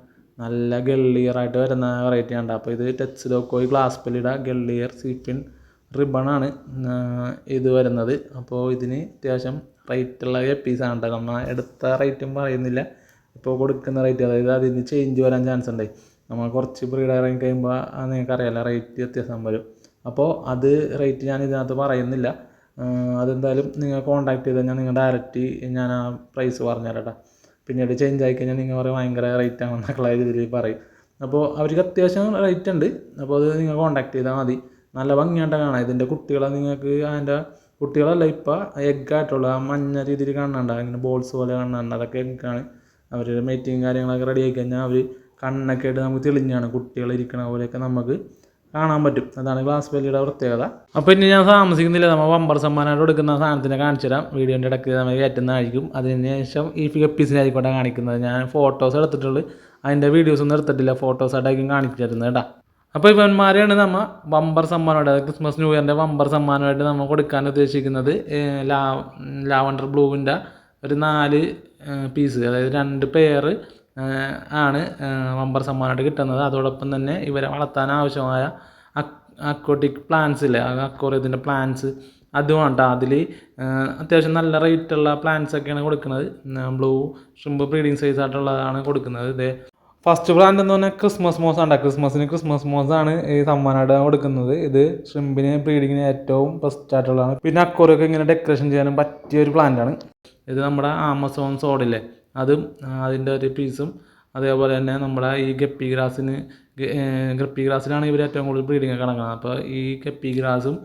നല്ല ഗള്ളിയറായിട്ട് വരുന്ന വെറൈറ്റിയാണ്. അപ്പോൾ ഇത് ടെറ്റ്സിലോക്കോയി ഗ്ലാസ് ബെല്ലിയുടെ ഗള്ളിയർ സീപ്പിൻ റിബണാണ് ഇത് വരുന്നത്. അപ്പോൾ ഇതിന് അത്യാവശ്യം റേറ്റുള്ള പീസാണ് കേട്ടോ. നമ്മൾ എടുത്ത റേറ്റും പറയുന്നില്ല, ഇപ്പോൾ കൊടുക്കുന്ന റേറ്റ്, അതായത് അതിന് ചേഞ്ച് വരാൻ ചാൻസ് ഉണ്ട്. നമ്മൾ കുറച്ച് ബ്രീഡ് ഇറങ്ങി കഴിയുമ്പോൾ നിങ്ങൾക്കറിയാമല്ലോ റേറ്റ് വ്യത്യാസം വരും. അപ്പോൾ അത് റേറ്റ് ഞാൻ ഇതിനകത്ത് പറയുന്നില്ല. അതെന്തായാലും നിങ്ങൾ കോൺടാക്ട് ചെയ്ത് കഴിഞ്ഞാൽ നിങ്ങൾ ഡയറക്റ്റ് ഞാൻ ആ പ്രൈസ് പറഞ്ഞുതരാം കേട്ടോ. പിന്നീട് ചേഞ്ച് ആയിക്കഴിഞ്ഞാൽ നിങ്ങൾ പറയും ഭയങ്കര റേറ്റ് ആണെന്നൊക്കെയുള്ള രീതിയിൽ പറയും. അപ്പോൾ അവർക്ക് അത്യാവശ്യം റേറ്റ് ഉണ്ട്. അപ്പോൾ അത് നിങ്ങൾ കോൺടാക്ട് ചെയ്താൽ മതി. നല്ല ഭംഗിയായിട്ട് കാണാം. ഇതിൻ്റെ കുട്ടികളെ നിങ്ങൾക്ക് അതിൻ്റെ കുട്ടികളല്ല ഇപ്പോൾ എഗ്ഗായിട്ടുള്ള ആ മഞ്ഞ രീതിയിൽ കാണുന്നുണ്ട്, അങ്ങനെ ബോൾസ് പോലെ കാണുന്നുണ്ട്, അതൊക്കെ എഗ്ഗാണ്. അവർ മീറ്റിങ് കാര്യങ്ങളൊക്കെ റെഡി ആയി കഴിഞ്ഞാൽ അവർ കണ്ണൊക്കെ ആയിട്ട് നമുക്ക് തെളിഞ്ഞാണ് കുട്ടികളിരിക്കണ പോലെയൊക്കെ നമുക്ക് കാണാൻ പറ്റും. അതാണ് ഗ്ലാസ് ബെല്ലിയുടെ പ്രത്യേകത. അപ്പോൾ ഇനി ഞാൻ താമസിക്കുന്നില്ല, നമ്മൾ ബമ്പർ സമ്മാനമായിട്ട് കൊടുക്കുന്ന സാധനത്തിനെ കാണിച്ചു തരാം. വീഡിയോൻ്റെ ഇടയ്ക്ക് നമ്മൾ കയറ്റുന്നതായിരിക്കും. അതിന് ശേഷം ഈ ഗപ്പീസിനായിക്കോട്ടെ കാണിക്കുന്നത്. ഞാൻ ഫോട്ടോസ് എടുത്തിട്ടുള്ളൂ, അതിൻ്റെ വീഡിയോസ് ഒന്നും എടുത്തിട്ടില്ല, ഫോട്ടോസായിട്ടായിരിക്കും കാണിച്ചു തരുന്നത് കേട്ടോ. അപ്പോൾ ഇവന്മാരെയാണ് നമ്മൾ ബമ്പർ സമ്മാനമായിട്ട്, അതായത് ക്രിസ്മസ് ന്യൂ ഇയറിൻ്റെ ബമ്പർ സമ്മാനമായിട്ട് നമ്മൾ കൊടുക്കാൻ ഉദ്ദേശിക്കുന്നത്. ലാവണ്ടർ ബ്ലൂവിൻ്റെ ഒരു 4 പീസ്, അതായത് 2 പെയർ ആണ് ബമ്പർ സമ്മാനമായിട്ട് കിട്ടുന്നത്. അതോടൊപ്പം തന്നെ ഇവരെ വളർത്താൻ ആവശ്യമായ അക്വാട്ടിക് പ്ലാന്റ്സ് ഇല്ലേ, അക്വാറിയത്തിൻ്റെ പ്ലാന്റ്സ് അതുമാണ് കേട്ടോ. അതിൽ അത്യാവശ്യം നല്ല റേറ്റുള്ള പ്ലാന്റ്സൊക്കെയാണ് കൊടുക്കുന്നത്. ബ്ലൂ ഷ്രിമ്പ് ബ്രീഡിങ് സൈസ് ആയിട്ടുള്ളതാണ് കൊടുക്കുന്നത്. ഇത് ഫസ്റ്റ് പ്ലാന്റ് എന്ന് പറഞ്ഞാൽ ക്രിസ്മസ് മോസ് ആണ്. ക്രിസ്മസ് മോസാണ് ഈ സമ്മാനമായിട്ട് കൊടുക്കുന്നത്. ഇത് ഷ്രിമ്പിന് ബ്രീഡിങ്ങിന് ഏറ്റവും ബെസ്റ്റ് ആയിട്ടുള്ളതാണ്. പിന്നെ അക്വാറിയൊക്കെ ഇങ്ങനെ ഡെക്കറേഷൻ ചെയ്യാനും പറ്റിയ ഒരു പ്ലാന്റാണ് ഇത്. നമ്മുടെ ആമസോൺ സോഡില്ലേ, അതും അതിൻ്റെ ഒരു പീസും. അതേപോലെ തന്നെ നമ്മുടെ ഈ ഗപ്പി ഗ്രാസിലാണ് ഇവർ ഏറ്റവും കൂടുതൽ ബ്രീഡിങ് നടക്കുന്നത്. അപ്പോൾ ഈ ഗപ്പി ഗ്രാസും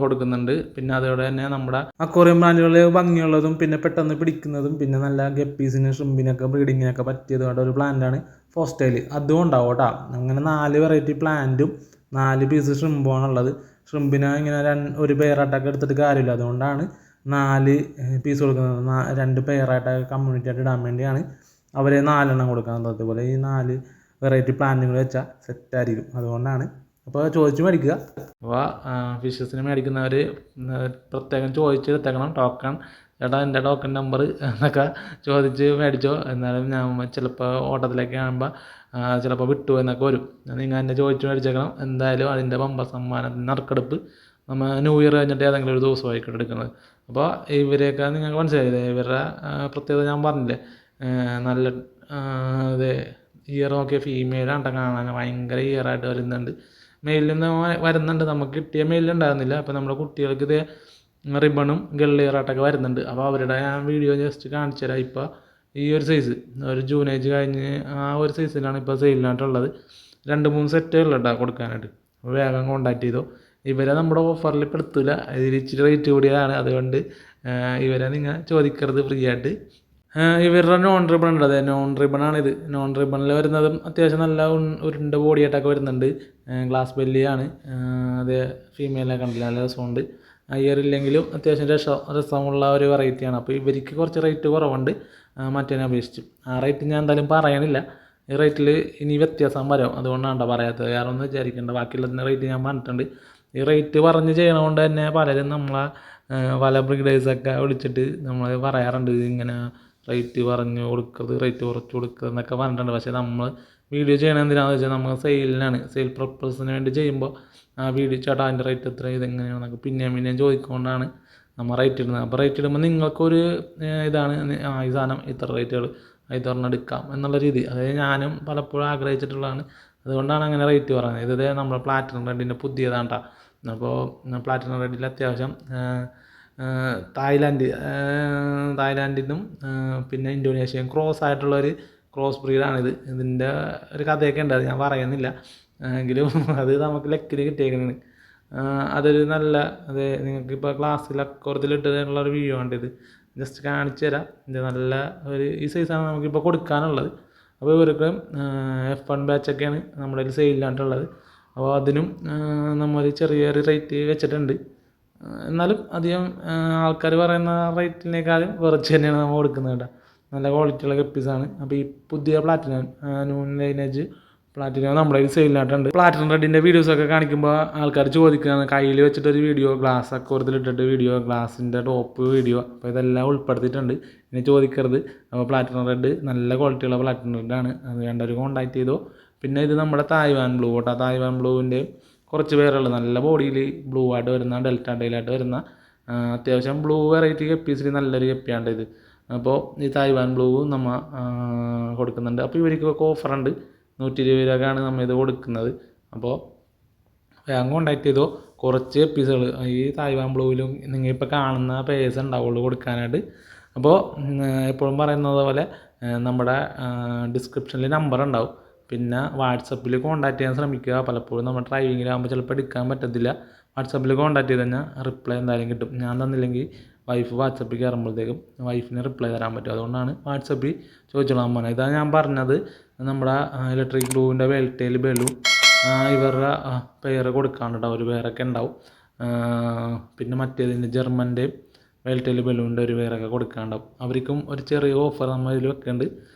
കൊടുക്കുന്നുണ്ട്. പിന്നെ അതോടെ തന്നെ നമ്മുടെ അക്വാറിയം പ്ലാന്റുകൾ ഭംഗിയുള്ളതും പിന്നെ പെട്ടെന്ന് പിടിക്കുന്നതും പിന്നെ നല്ല ഗപ്പീസിന് ഷ്രിമ്പിനൊക്കെ ബ്രീഡിങ്ങിനൊക്കെ പറ്റിയതുമായിട്ട് ഒരു പ്ലാന്റാണ് ഫോസ്റ്റൈൽ. അതും ഉണ്ടാവും കേട്ടോ. അങ്ങനെ 4 വെറൈറ്റി പ്ലാന്റും 4 പീസ് ഷ്രിമ്പുമാണുള്ളത്. ഷ്രിമ്പിനെ ഇങ്ങനെ ഒരു പെയറായിട്ടൊക്കെ എടുത്തിട്ട് കാര്യമില്ല, അതുകൊണ്ടാണ് 4 പീസ് കൊടുക്കുന്നത്. 2 പെയറായിട്ടൊക്കെ കമ്മ്യൂണിറ്റി ആയിട്ട് ഇടാൻ വേണ്ടിയാണ് അവരെ 4 എണ്ണം കൊടുക്കുന്നത്. അതുപോലെ ഈ 4 വെറൈറ്റി പ്ലാന്റുകൾ വെച്ചാൽ സെറ്റായിരിക്കും, അതുകൊണ്ടാണ്. അപ്പോൾ ചോദിച്ച് മേടിക്കുക. അപ്പോൾ ഫിഷസിന് മേടിക്കുന്നവർ പ്രത്യേകം ചോദിച്ചെടുത്തേക്കണം ടോക്കൺ. ചേട്ടാ എൻ്റെ ടോക്കൺ നമ്പർ എന്നൊക്കെ ചോദിച്ച് മേടിച്ചോ. എന്നാലും ഞാൻ ചിലപ്പോൾ ഓട്ടത്തിലേക്ക് കാണുമ്പോൾ ചിലപ്പോൾ വിട്ടു എന്നൊക്കെ വരും. നിങ്ങൾ എന്നെ ചോദിച്ച് മേടിച്ചേക്കണം. എന്തായാലും അതിൻ്റെ ബമ്പർ സമ്മാനത്തിന് നറുക്കെടുപ്പ് നമ്മൾ ന്യൂ ഇയർ കഴിഞ്ഞിട്ട് ഏതെങ്കിലും ഒരു ദിവസമായിക്കോട്ടെ എടുക്കുന്നത്. അപ്പോൾ ഇവരെയൊക്കെ നിങ്ങൾക്ക് മനസ്സിലായില്ലേ, ഇവരുടെ പ്രത്യേകത ഞാൻ പറഞ്ഞില്ലേ, നല്ല ഇത് ഇയർ നോക്കിയ ഫീമെയിലാണ് കാണാൻ ഭയങ്കര ഇയറായിട്ട് വരുന്നുണ്ട്. മെയിലിൽ നിന്ന് വരുന്നുണ്ട്, നമുക്ക് കിട്ടിയ മെയിലുണ്ടായിരുന്നില്ല. അപ്പോൾ നമ്മുടെ കുട്ടികൾക്ക് ഇത് റിബണും ഗള്ളിയറായിട്ടൊക്കെ വരുന്നുണ്ട്. അപ്പോൾ അവരുടെ ഞാൻ വീഡിയോ ജസ്റ്റ് കാണിച്ചു തരാം. ഇപ്പോൾ ഈ ഒരു സൈസ് ഒരു ജൂനേജ് കഴിഞ്ഞ് ആ ഒരു സൈസിലാണ് ഇപ്പോൾ സെയിലിനായിട്ടുള്ളത്. 2-3 സെറ്റുകളുണ്ടാ കൊടുക്കാനായിട്ട്. അപ്പോൾ വേഗം കോൺടാക്ട് ചെയ്തോ. ഇവരെ നമ്മുടെ ഓഫറിൽ പെടുത്തില്ല, ഇതിൽ ഇച്ചിരി റേറ്റ് കൂടിയതാണ്, അതുകൊണ്ട് ഇവരെ നിങ്ങൾ ചോദിക്കരുത് ഫ്രീ ആയിട്ട്. ഇവരുടെ നോൺ റിബൺ ഉണ്ട്, അതെ നോൺ റിബണാണിത്. നോൺ റിബണിൽ വരുന്നതും അത്യാവശ്യം നല്ല ഉരുണ്ട ബോഡിയായിട്ടൊക്കെ വരുന്നുണ്ട്. ഗ്ലാസ് ബെല്ലിയാണ്. അത് ഫീമെയിലിനെ കണ്ടില്ല, നല്ല രസമുണ്ട്. ഇയറില്ലെങ്കിലും അത്യാവശ്യം രസമുള്ള ഒരു വെറൈറ്റിയാണ്. അപ്പോൾ ഇവർക്ക് കുറച്ച് റേറ്റ് കുറവുണ്ട് മറ്റേനെ അപേക്ഷിച്ച്. ആ റേറ്റ് ഞാൻ എന്തായാലും പറയണില്ല. ഈ റേറ്റിൽ ഇനി വ്യത്യാസം വരും, അതുകൊണ്ടാണ് പറയാത്തത്. വേറെ ഒന്നും വിചാരിക്കേണ്ട, ബാക്കിയുള്ളതിൻ്റെ റേറ്റ് ഞാൻ പറഞ്ഞിട്ടുണ്ട്. ഈ റേറ്റ് പറഞ്ഞ് ചെയ്യണതുകൊണ്ട് തന്നെ പലരും നമ്മളെ പല ബ്രീഡേഴ്സൊക്കെ വിളിച്ചിട്ട് നമ്മൾ പറയാറുണ്ട് ഇങ്ങനെ റേറ്റ് പറഞ്ഞു കൊടുക്കരുത്, റേറ്റ് കുറച്ച് കൊടുക്കരുത് എന്നൊക്കെ പറഞ്ഞിട്ടുണ്ട്. പക്ഷേ നമ്മൾ വീഡിയോ ചെയ്യണത് എന്തിനാണെന്ന് വെച്ചാൽ നമ്മൾ സെയിലിനാണ്, സെയിൽ പർപ്പസിന് വേണ്ടി ചെയ്യുമ്പോൾ ആ വീഡിയോ ചേട്ടാ അതിൻ്റെ റേറ്റ് എത്ര, ഇതെങ്ങനെയാണെന്നൊക്കെ പിന്നെയും ചോദിക്കൊണ്ടാണ് നമ്മൾ റേറ്റ് ഇടുന്നത്. അപ്പോൾ റേറ്റ് ഇടുമ്പോൾ നിങ്ങൾക്കൊരു ഇതാണ് ഈ സാധനം ഇത്ര റേറ്റുകൾ ഇത് പറഞ്ഞ് എടുക്കാം എന്നുള്ള രീതി. അതായത് ഞാനും പലപ്പോഴും ആഗ്രഹിച്ചിട്ടുള്ളതാണ്. അതുകൊണ്ടാണ് അങ്ങനെ റേറ്റ് പറയുന്നത്. ഇത് നമ്മുടെ പ്ലാറ്റിനം റെഡിൻ്റെ പുതിയതാണ് കേട്ടോ. അപ്പോൾ പ്ലാറ്റിനം റെഡിൽ അത്യാവശ്യം തായ്ലാൻഡിനും പിന്നെ ഇന്തോനേഷ്യയും ക്രോസ് ആയിട്ടുള്ളൊരു ക്രോസ് ബ്രീഡാണിത്. ഇതിൻ്റെ ഒരു കഥയൊക്കെ ഉണ്ട്, അത് ഞാൻ പറയുന്നില്ല. എങ്കിലും അത് നമുക്ക് ലക്കിൽ കിട്ടിയേക്കുന്നതാണ്. അതൊരു നല്ല അത് നിങ്ങൾക്കിപ്പോൾ ക്ലാസ്സിൽ അക്കോർത്തിലിട്ടതിനുള്ളൊരു വീഡിയോ ഉണ്ട്. ഇത് ജസ്റ്റ് കാണിച്ചു തരാം. ഇത് നല്ല ഈ സൈസാണ് നമുക്കിപ്പോൾ കൊടുക്കാനുള്ളത്. അപ്പോൾ ഇവർക്ക് F1 ബാച്ചൊക്കെയാണ് നമ്മുടെ കയ്യിൽ സെയിലായിട്ടുള്ളത്. അപ്പോൾ അതിനും നമ്മൾ ചെറിയൊരു റേറ്റ് വെച്ചിട്ടുണ്ട്. എന്നാലും അധികം ആൾക്കാർ പറയുന്ന റേറ്റിനേക്കാളും കുറച്ച് തന്നെയാണ് നമ്മൾ കൊടുക്കുന്നത് കേട്ടോ. നല്ല ക്വാളിറ്റിയുള്ള ഗപ്പീസാണ്. അപ്പോൾ ഈ പുതിയ പ്ലാറ്റിനം നൂൺ ലൈനേജ് പ്ലാറ്റിനം നമ്മുടെ കയ്യിൽ സെയിലായിട്ടുണ്ട്. പ്ലാറ്റിനം റെഡിൻ്റെ വീഡിയോസൊക്കെ കാണിക്കുമ്പോൾ ആൾക്കാർ ചോദിക്കുകയാണ് കയ്യിൽ വെച്ചിട്ടൊരു വീഡിയോ, ഗ്ലാസ് അക്കോർത്തിലിട്ടിട്ട് വീഡിയോ, ഗ്ലാസിൻ്റെ ടോപ്പ് വീഡിയോ. അപ്പോൾ ഇതെല്ലാം ഉൾപ്പെടുത്തിയിട്ടുണ്ട്. ഇനി ചോദിക്കരുത്. അപ്പോൾ പ്ലാറ്റിനം റെഡ് നല്ല ക്വാളിറ്റിയുള്ള പ്ലാറ്റിനം റെഡാണ്. അത് വേണ്ടവർ കോൺടാക്ട് ചെയ്തോ. പിന്നെ ഇത് നമ്മുടെ തായ്വാൻ ബ്ലൂ കേട്ടോ. തായ്വാൻ ബ്ലൂവിൻ്റെ കുറച്ച് പേരുള്ളത് നല്ല ബോഡിയിൽ ബ്ലൂ ആയിട്ട് വരുന്ന ഡെൽറ്റ ഡെയിലായിട്ട് വരുന്ന അത്യാവശ്യം ബ്ലൂ വെറൈറ്റി ഗപ്പീസിൽ നല്ലൊരു ഗപ്പിയാണ് ഇത്. അപ്പോൾ ഈ തായ്വാൻ ബ്ലൂ നമ്മൾ കൊടുക്കുന്നുണ്ട്. അപ്പോൾ ഇവർക്കൊക്കെ ഓഫറുണ്ട്. 120 രൂപക്കാണ് നമ്മൾ ഇത് കൊടുക്കുന്നത്. അപ്പോൾ വേഗം കോൺടാക്ട് ചെയ്തോ. കുറച്ച് ഗപ്പീസുകൾ ഈ തായ്വാൻ ബ്ലൂവിലും നിങ്ങളിപ്പോൾ കാണുന്ന പേഴ്സ് ഉണ്ടാവുള്ളൂ കൊടുക്കാനായിട്ട്. അപ്പോൾ എപ്പോഴും പറയുന്നത് പോലെ നമ്മുടെ ഡിസ്ക്രിപ്ഷനിൽ നമ്പർ ഉണ്ടാവും. പിന്നെ വാട്സപ്പിൽ കോൺടാക്ട് ചെയ്യാൻ ശ്രമിക്കുക. പലപ്പോഴും നമ്മൾ ഡ്രൈവിങ്ങിലാകുമ്പോൾ ചിലപ്പോൾ എടുക്കാൻ പറ്റത്തില്ല. വാട്സപ്പിൽ കോൺടാക്ട് ചെയ്ത് കഴിഞ്ഞാൽ റിപ്ലൈ എന്തായാലും കിട്ടും. ഞാൻ തന്നില്ലെങ്കിൽ വൈഫ് വാട്സപ്പിൽ കയറുമ്പോഴത്തേക്കും വൈഫിന് റിപ്ലൈ തരാൻ പറ്റും. അതുകൊണ്ടാണ് വാട്സപ്പിൽ ചോദിച്ചോളാൻ പറഞ്ഞത്. ഇതാണ് ഞാൻ പറഞ്ഞത്. നമ്മുടെ ഇലക്ട്രിക് ബ്ലൂവിൻ്റെ വെൽറ്റെയിൽ ബലൂൺ ഇവരുടെ പേര് കൊടുക്കാണ്ട് ഒരു പേരൊക്കെ ഉണ്ടാവും. പിന്നെ മറ്റേതിൻ്റെ ജർമ്മൻ്റെ വെൽറ്റെയിൽ ബലൂണിൻ്റെ ഒരു പേരൊക്കെ കൊടുക്കാണ്ടാവും. അവർക്കും ഒരു ചെറിയ ഓഫർ നമ്മൾ ഇതിൽ വെക്കുന്നുണ്ട്.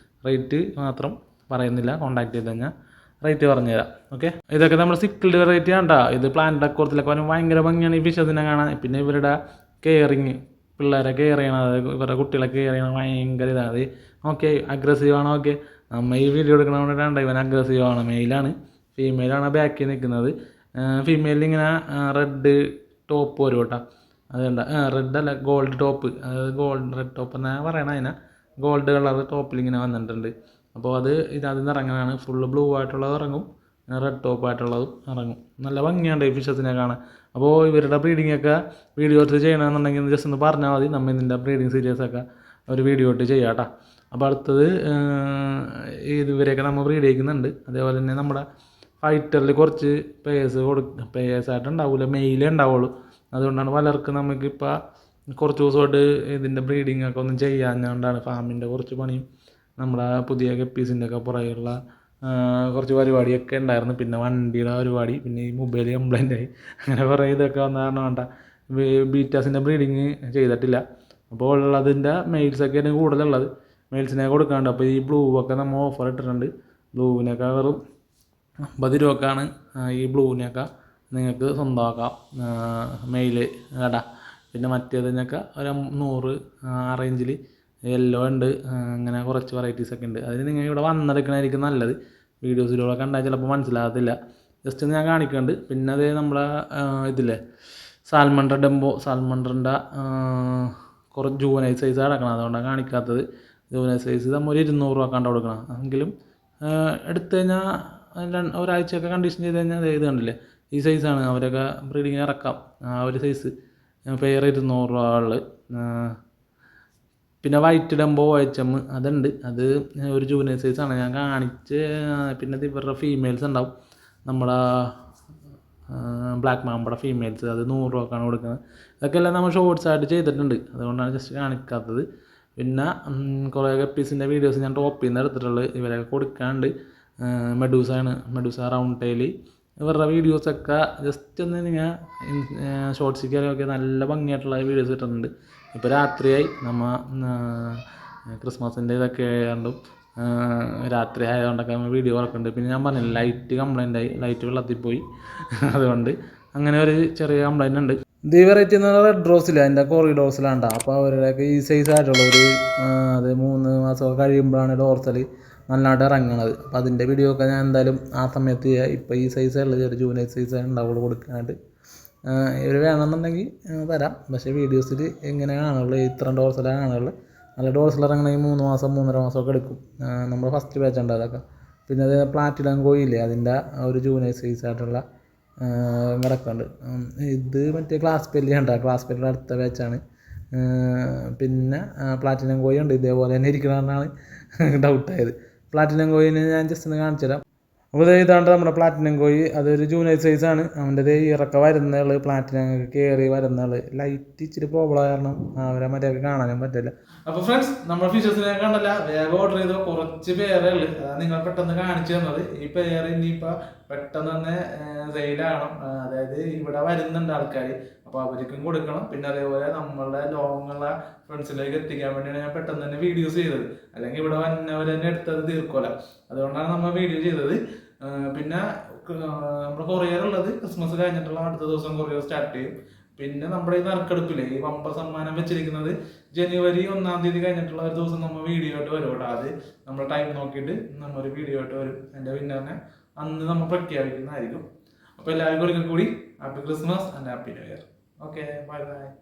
റേറ്റ് മാത്രം പറയുന്നില്ല. കോൺടാക്ട് ചെയ്ത് കഴിഞ്ഞാൽ റേറ്റ് പറഞ്ഞുതരാം. ഓക്കെ, ഇതൊക്കെ നമ്മൾ സിക്കിൾഡ് റേറ്റ് കണ്ടാ. ഇത് പ്ലാന്റ് അക്കോർത്തിലൊക്കെ വരും. ഭയങ്കര ഭംഗിയാണ് ഈ ഫിഷസിനെ കാണാൻ. പിന്നെ ഇവരുടെ കെയറിങ്, പിള്ളേരെ കെയർ ചെയ്യണത്, ഇവരുടെ കുട്ടികളെ കെയർ ചെയ്യണത് ഭയങ്കര ഇതാണ്. അത് ഓക്കെ അഗ്രസീവ് ആണോ? ഓക്കെ, നമ്മൾ ഈ വീഡിയോ എടുക്കണതുകൊണ്ടാണ് ഇവൻ അഗ്രസീവ് ആണ്. മെയിലാണ്. ഫീമെയിലാണ് ബാക്കിൽ നിൽക്കുന്നത്. ഫീമെയിലിൽ ഇങ്ങനെ റെഡ് ടോപ്പ് വരും കേട്ടോ. അതുകൊണ്ട് റെഡ് അല്ല, ഗോൾഡ് ടോപ്പ്. അതായത് ഗോൾഡ് റെഡ് ടോപ്പ് എന്നാണ് പറയണത്. അതിനെ ഗോൾഡ് കളർ ടോപ്പിൽ ഇങ്ങനെ വന്നിട്ടുണ്ട്. അപ്പോൾ അത് ഇതിൽ നിന്ന് ഇറങ്ങുന്നതാണ്. ഫുള്ള് ബ്ലൂ ആയിട്ടുള്ളത് ഇറങ്ങും, റെഡ് ടോപ്പ് ആയിട്ടുള്ളതും ഇറങ്ങും. നല്ല ഭംഗിയുണ്ട് ഈ ഫിഷസിനെ കാണാൻ. അപ്പോൾ ഇവരുടെ ബ്രീഡിങ്ങൊക്കെ വീഡിയോസ് ചെയ്യണമെന്നുണ്ടെങ്കിൽ ജസ്റ്റ് ഒന്ന് പറഞ്ഞാൽ മതി. നമ്മൾ ഇതിൻ്റെ ബ്രീഡിങ് സീരീസൊക്കെ ഒരു വീഡിയോ ഇട്ട് ചെയ്യാം കേട്ടോ. അപ്പോൾ അടുത്തത് ഇതുവരെയൊക്കെ നമ്മൾ ബ്രീഡ് ചെയ്യിക്കുന്നുണ്ട്. അതേപോലെ തന്നെ നമ്മുടെ ഫൈറ്ററിൽ കുറച്ച് പേഴ്സായിട്ട് ഉണ്ടാവില്ല, മെയിലേ ഉണ്ടാവുള്ളൂ. അതുകൊണ്ടാണ് പലർക്കും നമുക്കിപ്പോൾ കുറച്ച് ദിവസമായിട്ട് ഇതിൻ്റെ ബ്രീഡിങ്ങൊക്കെ ഒന്നും ചെയ്യാഞ്ഞതുകൊണ്ടാണ് ഫാമിൻ്റെ കുറച്ച് പണിയും നമ്മുടെ പുതിയ ഗപ്പീസിൻ്റെ ഒക്കെ പുറകെയുള്ള കുറച്ച് പരിപാടിയൊക്കെ ഉണ്ടായിരുന്നു. പിന്നെ വണ്ടിയുടെ പരിപാടി, പിന്നെ ഈ മൊബൈൽ കംപ്ലൈൻ്റ് ആയി, അങ്ങനെ കുറേ ഇതൊക്കെ വന്ന കാരണം വേണ്ട ബീറ്റാസിൻ്റെ ബ്രീഡിങ് ചെയ്തിട്ടില്ല. അപ്പോൾ ഉള്ളതിൻ്റെ മെയിൽസൊക്കെയാണ് കൂടുതലുള്ളത്. മെയിൽസിനെ കൊടുക്കാണ്ട്. അപ്പോൾ ഈ ബ്ലൂ ഒക്കെ നമ്മൾ ഓഫർ ഇട്ടിട്ടുണ്ട്. ബ്ലൂവിനൊക്കെ വെറും 50 രൂപക്കാണ് ഈ ബ്ലൂവിനൊക്കെ നിങ്ങൾക്ക് സ്വന്തമാക്കാം മെയില് കേട്ടാ. പിന്നെ മറ്റേതിനൊക്കെ ഒരു 100 ആ റേഞ്ചിൽ യെല്ലോ ഉണ്ട്. അങ്ങനെ കുറച്ച് വെറൈറ്റീസൊക്കെ ഉണ്ട്. അതിന് നിങ്ങൾ ഇവിടെ വന്നെടുക്കണമായിരിക്കും നല്ലത്. വീഡിയോസിലൂടെ കണ്ടാൽ ചിലപ്പോൾ മനസ്സിലാകത്തില്ല. ജസ്റ്റ് ഞാൻ കാണിക്കുന്നുണ്ട്. പിന്നെ അത് നമ്മളെ ഇതില്ലേ സാൽമണ്ടർ ഡെമ്പോ, സാൽമണ്ടറിൻ്റെ കുറച്ച് ജൂവനൈൽ സൈസ് കിടക്കണം. അതുകൊണ്ടാണ് കാണിക്കാത്തത്. ജൂവനൈൽ സൈസ് നമ്മൾ 200 രൂപ കണ്ട കൊടുക്കണം. എങ്കിലും എടുത്തു കഴിഞ്ഞാൽ ഒരാഴ്ചയൊക്കെ കണ്ടീഷൻ ചെയ്ത് കഴിഞ്ഞാൽ ഇത് കണ്ടില്ലേ, ഈ സൈസാണ്. അവരൊക്കെ ബ്രീഡിങ് ഇറക്കാം. ആ ഒരു സൈസ് പെയർ 200 രൂപ ഉള്ളത്. പിന്നെ വൈറ്റ് ഡംബോ HM അതുണ്ട്. അത് ഒരു ജൂനിയർ സൈസാണ് ഞാൻ കാണിച്ച്. പിന്നെ ഇവരുടെ ഫീമെയിൽസ് ഉണ്ടാവും, നമ്മുടെ ബ്ലാക്ക് മാമ്പയുടെ ഫീമെയിൽസ്. അത് 100 രൂപക്കാണ് കൊടുക്കുന്നത്. ഇതൊക്കെ എല്ലാം നമ്മൾ ഷോർട്സ് ആയിട്ട് ചെയ്തിട്ടുണ്ട്. അതുകൊണ്ടാണ് ജസ്റ്റ് കാണിക്കാത്തത്. പിന്നെ കുറേ ഗപ്പീസിൻ്റെ വീഡിയോസ് ഞാൻ ടോപ്പിൽ നിന്ന് എടുത്തിട്ടുള്ളത്. ഇവരൊക്കെ കൊടുക്കാണ്ട്. മെഡൂസ റൗണ്ട് ടൈല് ഇവരുടെ വീഡിയോസൊക്കെ ജസ്റ്റ് ഒന്ന് നിങ്ങൾ ഷോർട്സിൽ കയറിയൊക്കെ നല്ല ഭംഗിയായിട്ടുള്ള വീഡിയോസ് കിട്ടുന്നുണ്ട്. ഇപ്പോൾ രാത്രിയായി, നമ്മൾ ക്രിസ്മസിൻ്റെ ഇതൊക്കെ ആയതുകൊണ്ടും രാത്രി ആയതുകൊണ്ടൊക്കെ നമ്മൾ വീഡിയോ വർക്കുന്നുണ്ട്. പിന്നെ ഞാൻ പറഞ്ഞില്ല ലൈറ്റ് കംപ്ലൈൻ്റ് ആയി, ലൈറ്റ് വെള്ളത്തിൽ പോയി. അതുകൊണ്ട് അങ്ങനെ ഒരു ചെറിയ കംപ്ലൈൻ്റ് ഉണ്ട്. ഇത് ഈ വെറൈറ്റി എന്ന് പറഞ്ഞാൽ റെഡ് റോസില്ല, അതിൻ്റെ കോറിഡോർസിലാണ്ട. അപ്പോൾ അവരുടെയൊക്കെ ഈ സൈസ് ആയിട്ടുള്ള ഒരു അത് 3 മാസമൊക്കെ കഴിയുമ്പോഴാണ് ഡോർസൽ നല്ലതായിട്ട് ഇറങ്ങണത്. അപ്പോൾ അതിൻ്റെ വീഡിയോ ഒക്കെ ഞാൻ എന്തായാലും ആ സമയത്ത് ചെയ്യാം. ഇപ്പോൾ ഈ സൈസുള്ള ചെറിയ ജൂനിയർ സൈസ് ഉണ്ടാവുള്ളൂ കൊടുക്കാനായിട്ട്. ഇവർ വേണമെന്നുണ്ടെങ്കിൽ തരാം. പക്ഷേ വീഡിയോസിൽ എങ്ങനെ കാണുള്ളൂ, ഇത്ര ഡോർസലാണ് കാണുള്ളൂ. നല്ല ഡോർസൽ ഇറങ്ങണമെങ്കിൽ 3 മാസം 3.5 മാസമൊക്കെ എടുക്കും. നമ്മൾ ഫസ്റ്റ് ബാച്ച് ഉണ്ട് അതൊക്കെ. പിന്നെ അത് പ്ലാറ്റിനം കോയില്ലേ, അതിൻ്റെ ഒരു ജൂനിയർ സൈസ് ആയിട്ടുള്ള കിടക്കുന്നുണ്ട്. ഇത് മറ്റേ ക്ലാസ് പെല്ലി ഉണ്ട്, ക്ലാസ് പെല്ലിയുടെ അടുത്ത ബാച്ചാണ്. പിന്നെ പ്ലാറ്റിനം കോയി ഉണ്ട്, ഇതേപോലെ തന്നെ ഇരിക്കണമെന്നാണ് ഡൗട്ടായത്. പ്ലാറ്റിനം കോയിനെ ഞാൻ ജസ്റ്റ് ഒന്ന് കാണിച്ചു തരാം. അപ്പോൾ ഇതാണ്ട് നമ്മുടെ പ്ലാറ്റിനം കോയി, അതൊരു ജൂനിയർ സൈസാണ്. അവൻ്റെ ഇറക്കം വരുന്നയാൾ, പ്ലാറ്റിനം കയറി വരുന്നയാൾ. ലൈറ്റ് ഇച്ചിരി പ്രോബ്ലം കാരണം അവരെ മറ്റൊക്കെ കാണാനും പറ്റില്ല. അപ്പോൾ ഫ്രണ്ട്സ്, നമ്മുടെ ഫീച്ചേഴ്സിനെ കണ്ടല്ല, വേഗം ഓർഡർ ചെയ്ത കുറച്ച് പേരേ ഉള്ളു. അതാണ് നിങ്ങൾ പെട്ടെന്ന് കാണിച്ചു തന്നത്. ഈ പേര് ഇനിയിപ്പോൾ പെട്ടെന്ന് തന്നെ സെയിലാകണം. അതായത് ഇവിടെ വരുന്നുണ്ട് ആൾക്കാർ, അപ്പോൾ അവർക്കും കൊടുക്കണം. പിന്നെ അതേപോലെ നമ്മളുടെ ലോങ്ങുള്ള ഫ്രണ്ട്സിലേക്ക് എത്തിക്കാൻ വേണ്ടിയാണ് ഞാൻ പെട്ടെന്ന് തന്നെ വീഡിയോസ് ചെയ്തത്. അല്ലെങ്കിൽ ഇവിടെ വന്നവർ തന്നെ എടുത്തത് തീർക്കുമല്ല, അതുകൊണ്ടാണ് നമ്മൾ വീഡിയോ ചെയ്തത്. പിന്നെ നമ്മുടെ കൊറിയർ ഉള്ളത് ക്രിസ്മസ് കഴിഞ്ഞിട്ടുള്ള അടുത്ത ദിവസം കൊറിയർ സ്റ്റാർട്ട് ചെയ്യും. പിന്നെ നമ്മുടെ ഈ നറുക്കെടുപ്പില്ലേ, ഈ ബമ്പർ സമ്മാനം വെച്ചിരിക്കുന്നത് ജനുവരി 1-ാം തീയതി കഴിഞ്ഞിട്ടുള്ള ഒരു ദിവസം നമ്മൾ വീഡിയോ ആയിട്ട് വരും കേട്ടോ. അത് നമ്മൾ ടൈം നോക്കിയിട്ട് നമ്മളൊരു വീഡിയോ ആയിട്ട് വരും. എൻ്റെ വിന്നറിനെ അന്ന് നമ്മൾ പ്രഖ്യാപിക്കുന്നതായിരിക്കും. അപ്പോൾ എല്ലാവർക്കും ഒരിക്കൽ കൂടി happy Christmas and happy new year. Okay, bye bye.